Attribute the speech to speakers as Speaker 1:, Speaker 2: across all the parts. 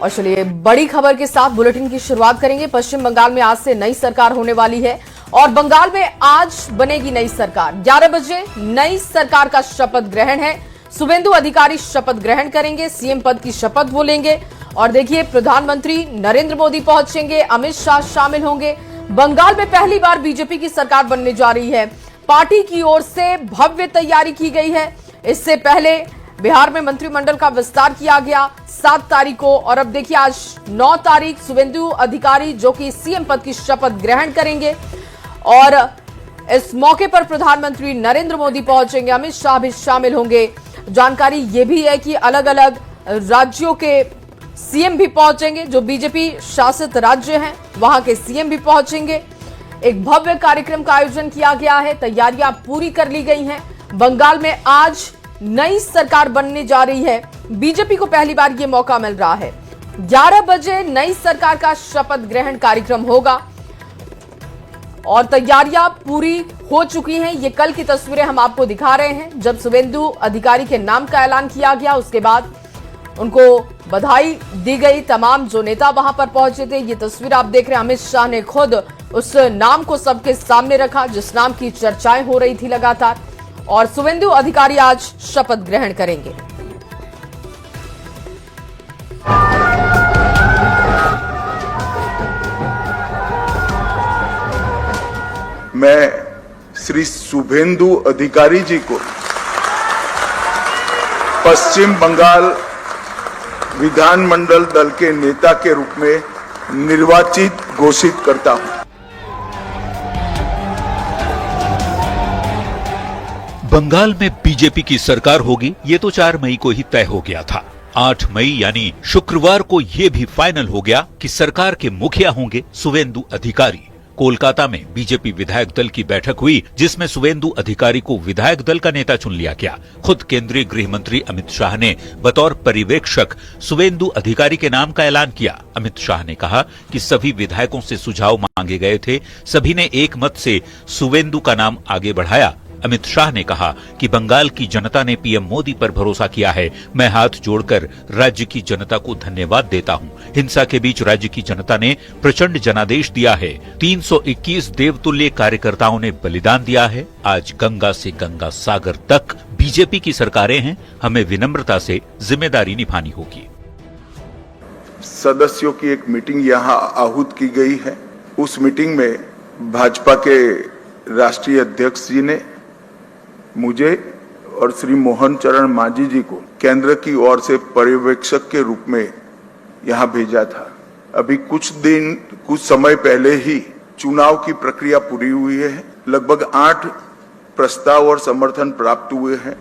Speaker 1: और चलिए बड़ी खबर के साथ बुलेटिन की शुरुआत करेंगे। पश्चिम बंगाल में आज से नई सरकार होने वाली है और बंगाल में आज बनेगी नई सरकार। 11 बजे नई सरकार का शपथ ग्रहण है। शुभेंदु अधिकारी शपथ ग्रहण करेंगे, सीएम पद की शपथ वो लेंगे और देखिए प्रधानमंत्री नरेंद्र मोदी पहुंचेंगे, अमित शाह शामिल होंगे। बंगाल में पहली बार बीजेपी की सरकार बनने जा रही है। पार्टी की ओर से भव्य तैयारी की गई है। इससे पहले बिहार में मंत्रिमंडल का विस्तार किया गया 7 तारीख को और अब देखिए आज 9 तारीख शुभेंदु अधिकारी जो कि सीएम पद की शपथ ग्रहण करेंगे और इस मौके पर प्रधानमंत्री नरेंद्र मोदी पहुंचेंगे, अमित शाह भी शामिल होंगे। जानकारी यह भी है कि अलग अलग राज्यों के सीएम भी पहुंचेंगे, जो बीजेपी शासित राज्य हैं वहां के सीएम भी पहुंचेंगे। एक भव्य कार्यक्रम का आयोजन किया गया है, तैयारियां पूरी कर ली गई हैं। बंगाल में आज नई सरकार बनने जा रही है। बीजेपी को पहली बार यह मौका मिल रहा है। 11 बजे नई सरकार का शपथ ग्रहण कार्यक्रम होगा और तैयारियां पूरी हो चुकी हैं। ये कल की तस्वीरें हम आपको दिखा रहे हैं जब शुभेंदु अधिकारी के नाम का ऐलान किया गया। उसके बाद उनको बधाई दी गई। तमाम जो नेता वहां पर पहुंचे थे, ये तस्वीर आप देख रहे हैं। अमित शाह ने खुद उस नाम को सबके सामने रखा जिस नाम की चर्चाएं हो रही थी लगातार और शुभेंदु अधिकारी आज शपथ ग्रहण करेंगे।
Speaker 2: मैं श्री शुभेंदु अधिकारी जी को पश्चिम बंगाल विधानमंडल दल के नेता के रूप में निर्वाचित घोषित करता हूं।
Speaker 3: बंगाल में बीजेपी की सरकार होगी ये तो 4 मई को ही तय हो गया था। 8 मई यानी शुक्रवार को ये भी फाइनल हो गया कि सरकार के मुखिया होंगे शुभेंदु अधिकारी। कोलकाता में बीजेपी विधायक दल की बैठक हुई जिसमें शुभेंदु अधिकारी को विधायक दल का नेता चुन लिया गया। खुद केंद्रीय गृह मंत्री अमित शाह ने बतौर पर्यवेक्षक शुभेंदु अधिकारी के नाम का ऐलान किया। अमित शाह ने कहा कि सभी विधायकों से सुझाव मांगे गए थे, सभी ने एक मत से शुभेंदु का नाम आगे बढ़ाया। अमित शाह ने कहा कि बंगाल की जनता ने पीएम मोदी पर भरोसा किया है। मैं हाथ जोड़कर राज्य की जनता को धन्यवाद देता हूं। हिंसा के बीच राज्य की जनता ने प्रचंड जनादेश दिया है। 321 देवतुल्य कार्यकर्ताओं ने बलिदान दिया है। आज गंगा से गंगा सागर तक बीजेपी की सरकारें हैं। हमें विनम्रता से जिम्मेदारी निभानी होगी।
Speaker 2: सदस्यों की एक मीटिंग यहाँ आहूत की गई है। उस मीटिंग में भाजपा के राष्ट्रीय अध्यक्ष जी ने मुझे और श्री मोहन चरण मांझी जी को केंद्र की ओर से पर्यवेक्षक के रूप में यहां भेजा था। अभी कुछ समय पहले ही चुनाव की प्रक्रिया पूरी हुई है। लगभग 8 प्रस्ताव और समर्थन प्राप्त हुए हैं।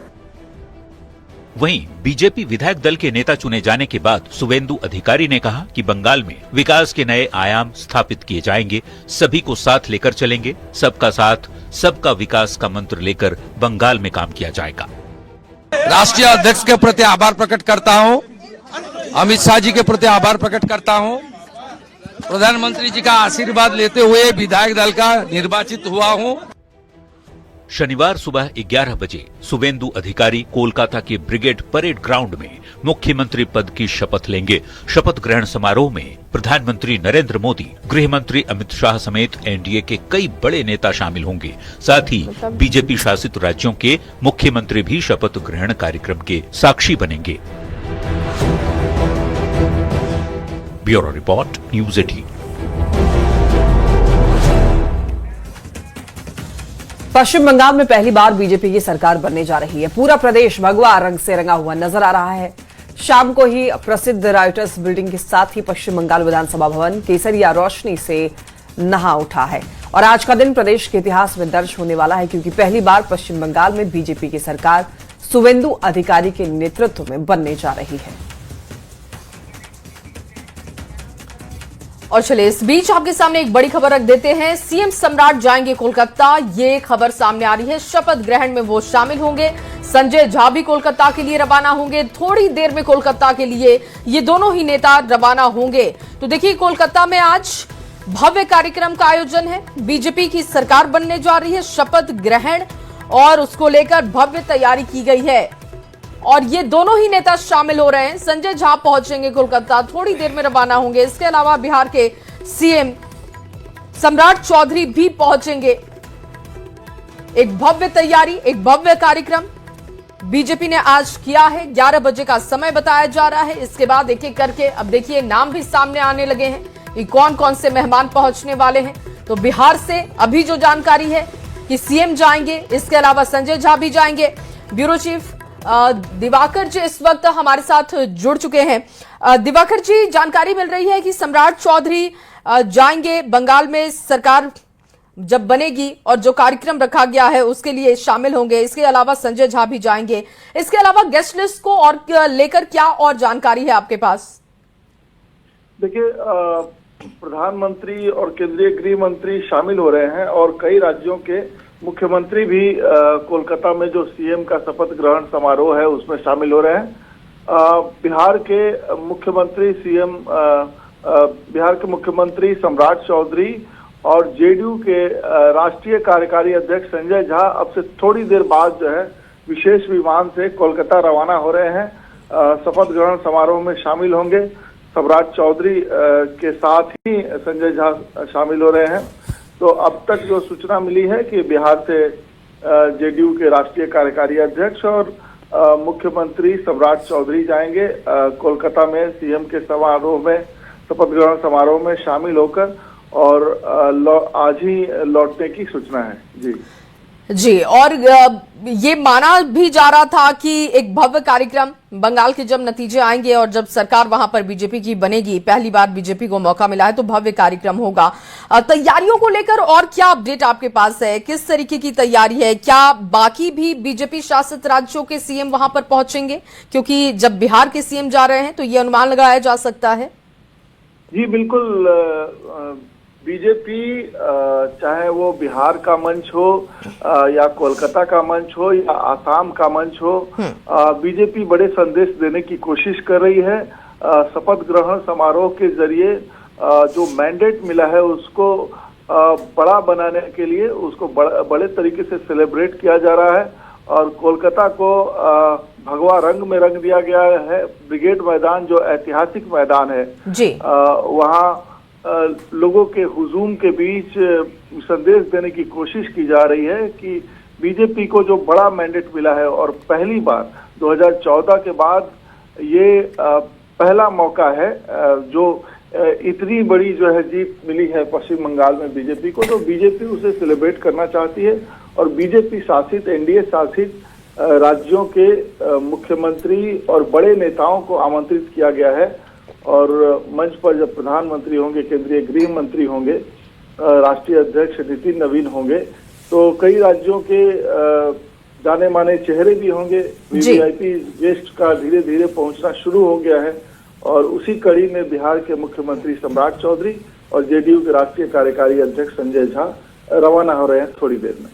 Speaker 3: वहीं बीजेपी विधायक दल के नेता चुने जाने के बाद शुभेंदु अधिकारी ने कहा कि बंगाल में विकास के नए आयाम स्थापित किए जाएंगे। सभी को साथ लेकर चलेंगे। सबका साथ सबका विकास का मंत्र लेकर बंगाल में काम किया जाएगा।
Speaker 4: राष्ट्रीय अध्यक्ष के प्रति आभार प्रकट करता हूं, अमित शाह जी के प्रति आभार प्रकट करता हूं। प्रधानमंत्री जी का आशीर्वाद लेते हुए विधायक दल का निर्वाचित हुआ हूं।
Speaker 3: शनिवार सुबह 11 बजे शुभेंदु अधिकारी कोलकाता के ब्रिगेड परेड ग्राउंड में मुख्यमंत्री पद की शपथ लेंगे। शपथ ग्रहण समारोह में प्रधानमंत्री नरेंद्र मोदी, गृह मंत्री अमित शाह समेत एनडीए के कई बड़े नेता शामिल होंगे। साथ ही बीजेपी शासित राज्यों के मुख्यमंत्री भी शपथ ग्रहण कार्यक्रम के साक्षी बनेंगे। Bureau report, news 18।
Speaker 1: पश्चिम बंगाल में पहली बार बीजेपी की सरकार बनने जा रही है। पूरा प्रदेश भगवा रंग से रंगा हुआ नजर आ रहा है। शाम को ही प्रसिद्ध राइटर्स बिल्डिंग के साथ ही पश्चिम बंगाल विधानसभा भवन केसरिया रोशनी से नहा उठा है और आज का दिन प्रदेश के इतिहास में दर्ज होने वाला है क्योंकि पहली बार पश्चिम बंगाल में बीजेपी की सरकार शुभेंदु अधिकारी के नेतृत्व में बनने जा रही है। और चलिए इस बीच आपके सामने एक बड़ी खबर रख देते हैं। सीएम सम्राट जाएंगे कोलकाता, ये खबर सामने आ रही है। शपथ ग्रहण में वो शामिल होंगे। संजय झा भी कोलकाता के लिए रवाना होंगे। थोड़ी देर में कोलकाता के लिए ये दोनों ही नेता रवाना होंगे। तो देखिए कोलकाता में आज भव्य कार्यक्रम का आयोजन है। बीजेपी की सरकार बनने जा रही है। शपथ ग्रहण और उसको लेकर भव्य तैयारी की गई है और ये दोनों ही नेता शामिल हो रहे हैं। संजय झा पहुंचेंगे कोलकाता, थोड़ी देर में रवाना होंगे। इसके अलावा बिहार के सीएम सम्राट चौधरी भी पहुंचेंगे। एक भव्य तैयारी, एक भव्य कार्यक्रम बीजेपी ने आज किया है। 11 बजे का समय बताया जा रहा है। इसके बाद एक एक करके अब देखिए नाम भी सामने आने लगे हैं कि कौन कौन से मेहमान पहुंचने वाले हैं। तो बिहार से अभी जो जानकारी है कि सीएम जाएंगे, इसके अलावा संजय झा भी जाएंगे। ब्यूरो चीफ दिवाकर जी इस वक्त हमारे साथ जुड़ चुके हैं। दिवाकर जी, जानकारी मिल रही है कि सम्राट चौधरी जाएंगे, बंगाल में सरकार जब बनेगी और जो कार्यक्रम रखा गया है उसके लिए शामिल होंगे। इसके अलावा संजय झा भी जाएंगे। इसके अलावा गेस्ट लिस्ट को और लेकर क्या और जानकारी है आपके पास?
Speaker 5: देखिए, प्रधानमंत्री और केंद्रीय गृह मंत्री शामिल हो रहे हैं और कई राज्यों के मुख्यमंत्री भी कोलकाता में जो सीएम का शपथ ग्रहण समारोह है उसमें शामिल हो रहे हैं। बिहार के मुख्यमंत्री सम्राट चौधरी और जेडीयू के राष्ट्रीय कार्यकारी अध्यक्ष संजय झा अब से थोड़ी देर बाद जो है विशेष विमान से कोलकाता रवाना हो रहे हैं। शपथ ग्रहण समारोह में शामिल होंगे। सम्राट चौधरी के साथ ही संजय झा शामिल हो रहे हैं। तो अब तक जो सूचना मिली है कि बिहार से जेडीयू के राष्ट्रीय कार्यकारी अध्यक्ष और मुख्यमंत्री सम्राट चौधरी जाएंगे कोलकाता में सीएम के समारोह में, शपथ ग्रहण समारोह में शामिल होकर, और आज ही लौटने की सूचना है। जी, और
Speaker 1: ये माना भी जा रहा था कि एक भव्य कार्यक्रम, बंगाल के जब नतीजे आएंगे और जब सरकार वहां पर बीजेपी की बनेगी, पहली बार बीजेपी को मौका मिला है, तो भव्य कार्यक्रम होगा। तैयारियों को लेकर और क्या अपडेट आपके पास है? किस तरीके की तैयारी है? क्या बाकी भी बीजेपी शासित राज्यों के सीएम वहां पर पहुंचेंगे? क्योंकि जब बिहार के सीएम जा रहे हैं तो ये अनुमान लगाया जा सकता है।
Speaker 5: जी बिल्कुल, बीजेपी चाहे वो बिहार का मंच हो या कोलकाता का मंच हो या आसाम का मंच हो, बीजेपी बड़े संदेश देने की कोशिश कर रही है। शपथ ग्रहण समारोह के जरिए जो मैंडेट मिला है उसको बड़ा बनाने के लिए उसको बड़े तरीके से सेलिब्रेट किया जा रहा है। और कोलकाता को भगवा रंग में रंग दिया गया है। ब्रिगेड मैदान जो ऐतिहासिक मैदान है
Speaker 1: जी,
Speaker 5: वहाँ लोगों के हुजूम के बीच संदेश देने की कोशिश की जा रही है कि बीजेपी को जो बड़ा मैंडेट मिला है और पहली बार 2014 के बाद ये पहला मौका है जो इतनी बड़ी जो है जीत मिली है पश्चिम बंगाल में बीजेपी को, तो बीजेपी उसे सेलिब्रेट करना चाहती है। और बीजेपी शासित, एनडीए शासित राज्यों के मुख्यमंत्री और बड़े नेताओं को आमंत्रित किया गया है। और मंच पर जब प्रधानमंत्री होंगे, केंद्रीय गृह मंत्री होंगे, राष्ट्रीय अध्यक्ष नितिन नवीन होंगे, तो कई राज्यों के जाने माने चेहरे भी होंगे। वीवीआईपी गेस्ट का धीरे धीरे पहुंचना शुरू हो गया है। और उसी कड़ी में बिहार के मुख्यमंत्री सम्राट चौधरी और जेडीयू के राष्ट्रीय कार्यकारी अध्यक्ष संजय झा रवाना हो रहे हैं थोड़ी देर में।